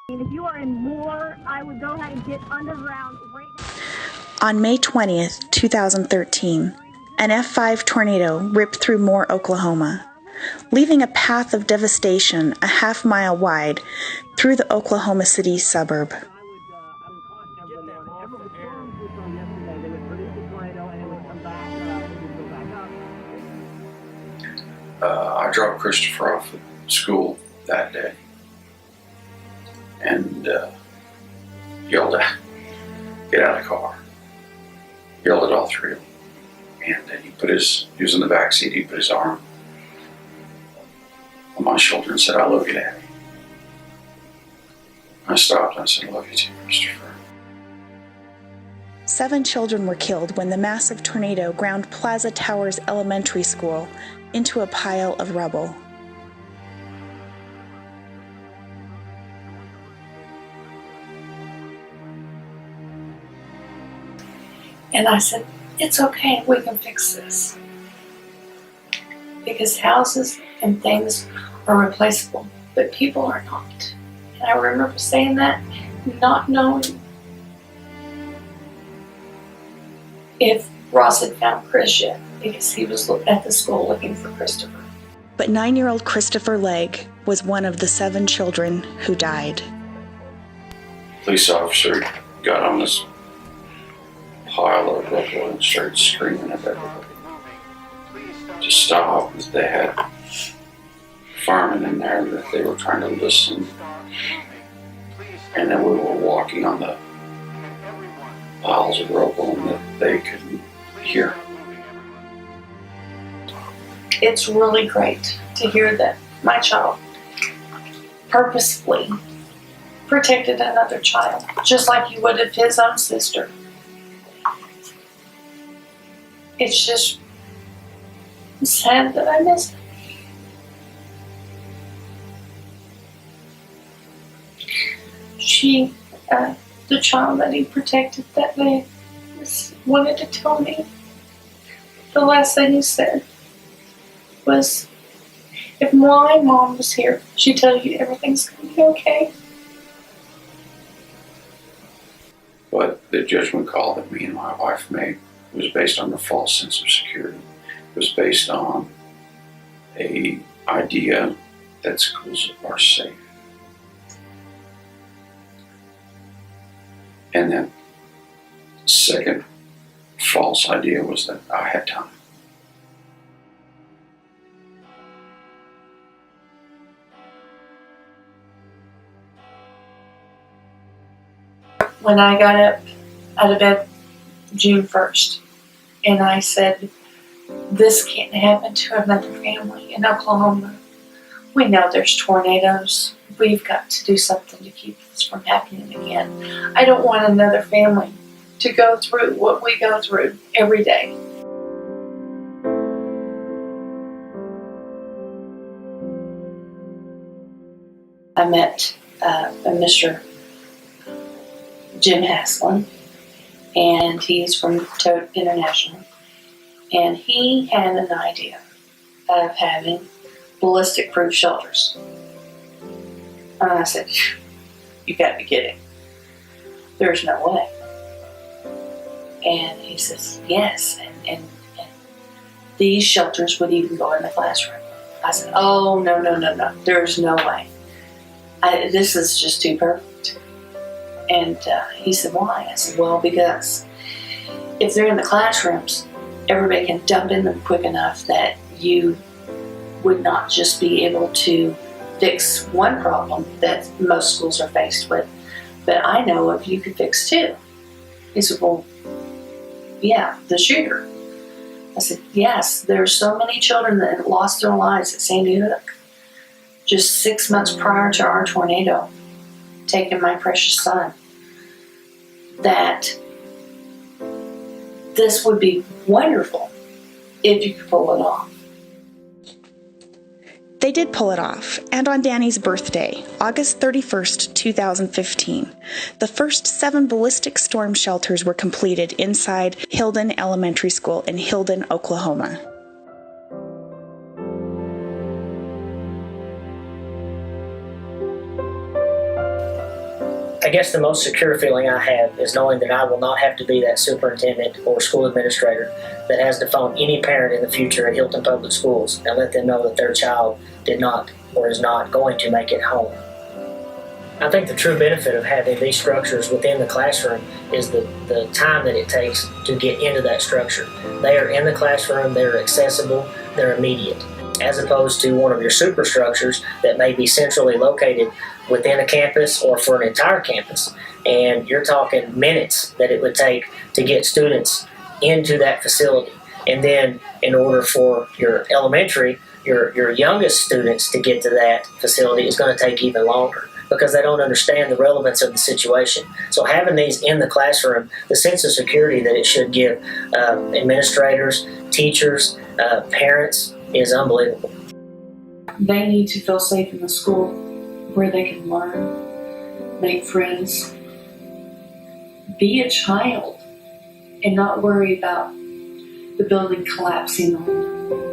If you are in Moore, I would go ahead and get underground right now. On May 20th, 2013, an F5 tornado ripped through Moore, Oklahoma, leaving a path of devastation a half-mile wide through the Oklahoma City suburb. I dropped Christopher off at school that day and yelled at, "Get out of the car." Yelled at all three of them. And then he was in the back seat, he put his arm on my shoulder and said, "I love you, Daddy." I stopped and I said, "I love you too, Christopher." 7 children were killed when the massive tornado ground Plaza Towers Elementary School into a pile of rubble. And I said, it's okay, we can fix this. Because houses and things are replaceable, but people are not. And I remember saying that, not knowing if Ross had found Chris yet, because he was at the school looking for Christopher. But 9-year-old Christopher Legg was one of the 7 children who died. Police officer got on this pile of rubble and started screaming at everybody to stop. They had firemen in there that they were trying to listen, and then we were walking on the piles of rubble and that they couldn't hear. It's really great to hear that my child purposefully protected another child, just like he would have his own sister. It's just sad that I miss him. The child that he protected that day, wanted to tell me, the last thing he said was, if my mom was here, she'd tell you everything's going to be okay. But the judgment call that me and my wife made was based on a false sense of security. It was based on an idea that schools are safe. And that second false idea was that I had time. When I got up out of bed June 1st, and I said, this can't happen to another family in Oklahoma. We know there's tornadoes. We've got to do something to keep this from happening again. I don't want another family to go through what we go through every day. I met Mr. Jim Haslin, and he's from Toad International, and he had an idea of having ballistic-proof shelters. And I said, you got to be kidding. There's no way. And he says, yes, and these shelters would even go in the classroom. I said, oh, no, there's no way. This is just too perfect. And he said, why? I said, well, because if they're in the classrooms, everybody can dump in them quick enough that you would not just be able to fix one problem that most schools are faced with, but I know if you could fix 2. He said, well, yeah, the shooter. I said, yes, there's so many children that lost their lives at Sandy Hook just 6 months prior to our tornado taking my precious son, that this would be wonderful if you could pull it off. They did pull it off, and on Danny's birthday, August 31st, 2015, the first 7 ballistic storm shelters were completed inside Hilden Elementary School in Hilden, Oklahoma. I guess the most secure feeling I have is knowing that I will not have to be that superintendent or school administrator that has to phone any parent in the future at Hilton Public Schools and let them know that their child did not or is not going to make it home. I think the true benefit of having these structures within the classroom is the time that it takes to get into that structure. They are in the classroom, they're accessible, they're immediate, as opposed to one of your superstructures that may be centrally located within a campus or for an entire campus. And you're talking minutes that it would take to get students into that facility. And then in order for your elementary, your youngest students to get to that facility is going to take even longer because they don't understand the relevance of the situation. So having these in the classroom, the sense of security that it should give administrators, teachers, parents is unbelievable. They need to feel safe in the school where they can learn, make friends, be a child, and not worry about the building collapsing on them.